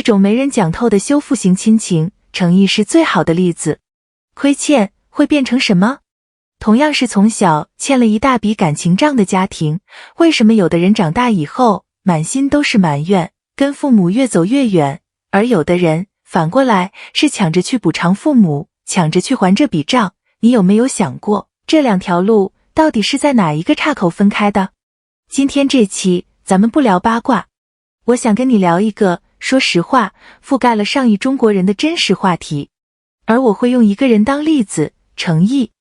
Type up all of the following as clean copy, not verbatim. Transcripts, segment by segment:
一种没人讲透的修复型亲情，诚意是最好的例子。亏欠会变成什么？同样是从小欠了一大笔感情账的家庭，为什么有的人长大以后满心都是埋怨，跟父母越走越远，而有的人反过来是抢着去补偿父母，抢着去还这笔账？你有没有想过，这两条路到底是在哪一个岔口分开的？今天这期咱们不聊八卦，我想跟你聊一个说实话覆盖了上亿中国人的真实话题，而我会用一个人当例子，诚意。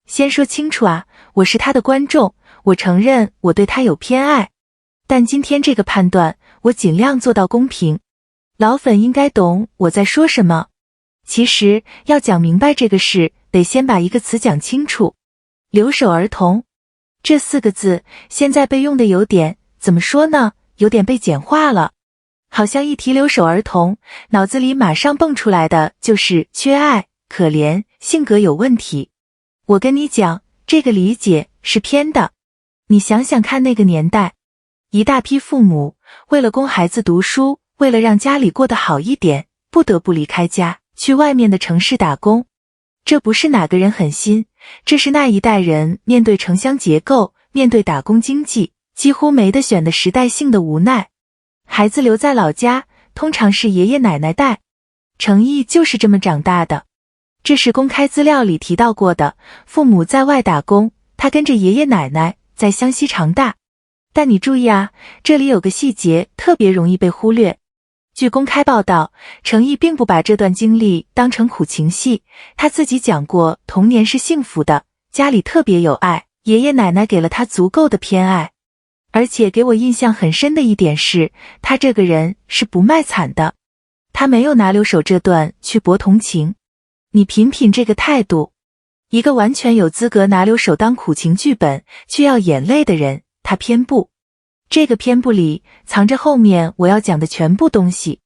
先说清楚啊，我是他的观众，我承认我对他有偏爱，但今天这个判断我尽量做到公平。老粉应该懂我在说什么。其实要讲明白这个事，得先把一个词讲清楚。留守儿童这4个字现在被用的有点，怎么说呢，有点被简化了。好像一提留守儿童，脑子里马上蹦出来的就是缺爱、可怜、性格有问题。我跟你讲，这个理解是偏的。你想想看，那个年代，一大批父母为了供孩子读书，为了让家里过得好一点，不得不离开家，去外面的城市打工。这不是哪个人狠心，这是那一代人面对城乡结构，面对打工经济，几乎没得选的时代性的无奈。孩子留在老家，通常是爷爷奶奶带。诚意就是这么长大的。这是公开资料里提到过的，父母在外打工，他跟着爷爷奶奶在湘西长大。但你注意啊，这里有个细节特别容易被忽略。据公开报道，诚意并不把这段经历当成苦情戏，他自己讲过童年是幸福的，家里特别有爱，爷爷奶奶给了他足够的偏爱。而且给我印象很深的一点是，他这个人是不卖惨的，他没有拿留守这段去博同情。你品品这个态度，一个完全有资格拿留守当苦情剧本却要眼泪的人，他偏不。这个偏不里藏着后面我要讲的全部东西。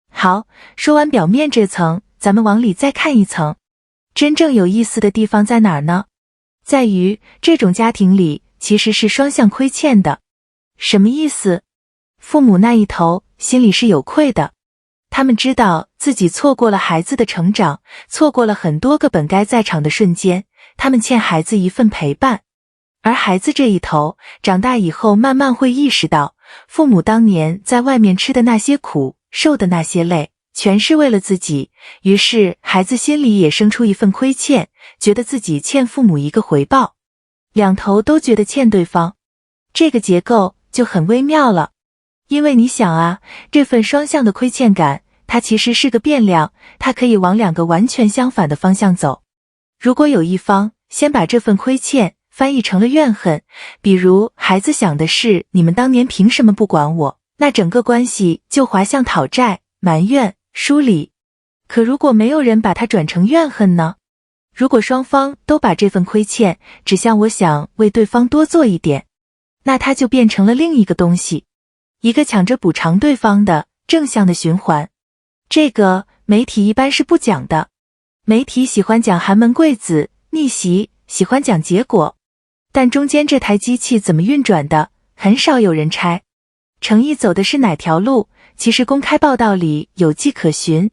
好，说完表面这层，咱们往里再看一层。真正有意思的地方在哪儿呢？在于这种家庭里其实是双向亏欠的。什么意思？父母那一头心里是有愧的，他们知道自己错过了孩子的成长，错过了很多个本该在场的瞬间，他们欠孩子一份陪伴。而孩子这一头长大以后慢慢会意识到，父母当年在外面吃的那些苦，受的那些累，全是为了自己，于是孩子心里也生出一份亏欠，觉得自己欠父母一个回报，两头都觉得欠对方。这个结构就很微妙了。因为你想啊，这份双向的亏欠感，它其实是个变量，它可以往2个完全相反的方向走。如果有一方先把这份亏欠翻译成了怨恨，比如孩子想的是你们当年凭什么不管我，那整个关系就滑向讨债、埋怨、疏离。可如果没有人把它转成怨恨呢？如果双方都把这份亏欠指向我想为对方多做一点，那它就变成了另一个东西，一个抢着补偿对方的正向的循环。这个媒体一般是不讲的，媒体喜欢讲寒门贵子逆袭，喜欢讲结果，但中间这台机器怎么运转的，很少有人拆。诚意走的是哪条路，其实公开报道里有迹可循。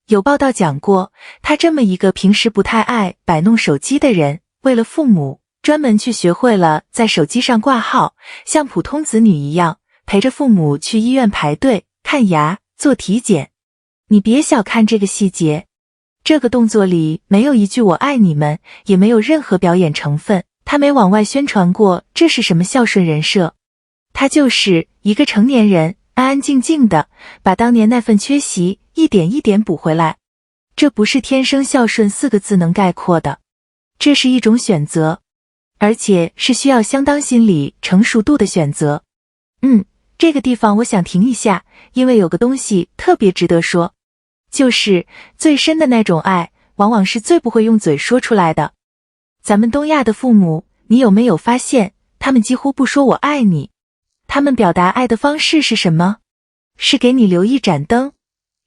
有报道讲过，他这么一个平时不太爱摆弄手机的人，为了父母专门去学会了在手机上挂号，像普通子女一样陪着父母去医院排队看牙做体检。你别小看这个细节，这个动作里没有一句我爱你们，也没有任何表演成分，他没往外宣传过这是什么孝顺人设，他就是一个成年人安安静静的把当年那份缺席一点一点补回来。这不是天生孝顺4个字能概括的，这是一种选择，而且是需要相当心理成熟度的选择。这个地方我想停一下，因为有个东西特别值得说，就是最深的那种爱，往往是最不会用嘴说出来的。咱们东亚的父母，你有没有发现，他们几乎不说我爱你，他们表达爱的方式是什么？是给你留一盏灯，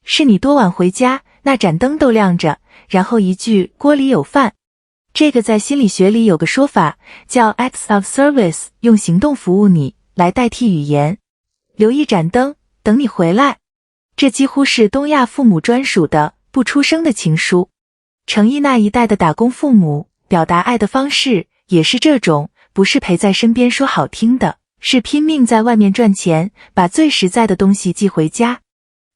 是你多晚回家，那盏灯都亮着，然后一句锅里有饭。这个在心理学里有个说法叫 acts of service， 用行动服务你来代替语言。留一盏灯，等你回来。这几乎是东亚父母专属的不出声的情书。程毅那一代的打工父母表达爱的方式也是这种，不是陪在身边说好听的，是拼命在外面赚钱，把最实在的东西寄回家。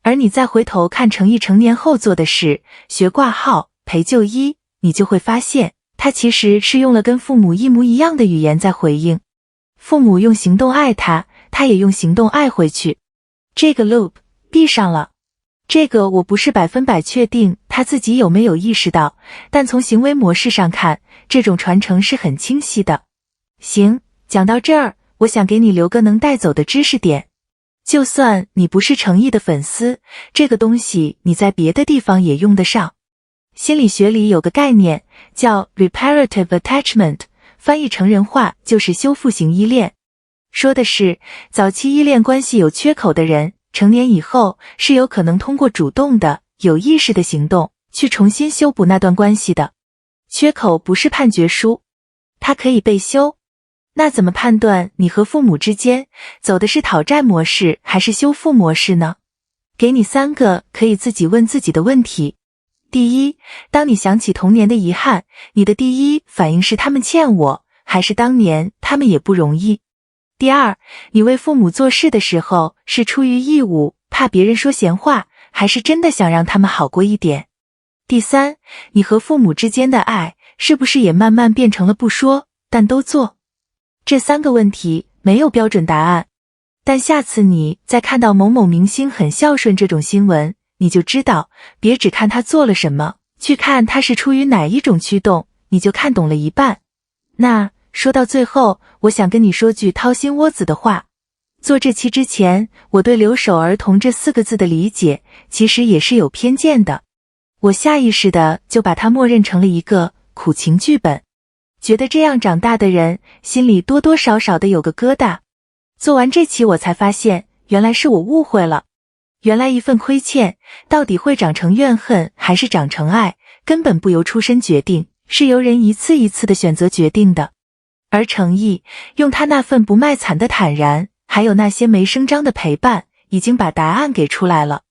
而你再回头看程毅成年后做的事，学挂号、陪就医，你就会发现他其实是用了跟父母一模一样的语言在回应。父母用行动爱他，他也用行动爱回去。这个 loop 闭上了。这个我不是100%确定他自己有没有意识到，但从行为模式上看，这种传承是很清晰的。行，讲到这儿，我想给你留个能带走的知识点。就算你不是程毅的粉丝，这个东西你在别的地方也用得上。心理学里有个概念叫 reparative attachment， 翻译成人话就是修复型依恋。说的是早期依恋关系有缺口的人，成年以后是有可能通过主动的、有意识的行动去重新修补那段关系的。缺口不是判决书，它可以被修。那怎么判断你和父母之间走的是讨债模式还是修复模式呢？给你3个可以自己问自己的问题。第一，当你想起童年的遗憾，你的第一反应是他们欠我，还是当年他们也不容易？第二，你为父母做事的时候是出于义务，怕别人说闲话，还是真的想让他们好过一点？第三，你和父母之间的爱是不是也慢慢变成了不说，但都做？这3个问题没有标准答案，但下次你再看到某某明星很孝顺这种新闻，你就知道，别只看他做了什么，去看他是出于哪一种驱动，你就看懂了一半。那说到最后，我想跟你说句掏心窝子的话。做这期之前，我对留守儿童这4个字的理解，其实也是有偏见的。我下意识的就把它默认成了一个苦情剧本，觉得这样长大的人心里多多少少的有个疙瘩。做完这期我才发现，原来是我误会了。原来一份亏欠到底会长成怨恨还是长成爱，根本不由出身决定，是由人一次一次的选择决定的。而程毅用他那份不卖惨的坦然，还有那些没声张的陪伴，已经把答案给出来了。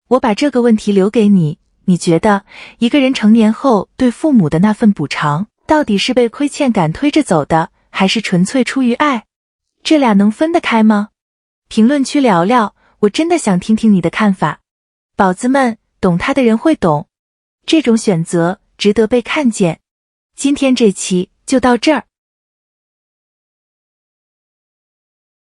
我把这个问题留给你，你觉得一个人成年后对父母的那份补偿，到底是被亏欠感推着走的，还是纯粹出于爱？这俩能分得开吗？评论区聊聊，我真的想听听你的看法。宝子们，懂他的人会懂，这种选择值得被看见。今天这期就到这儿。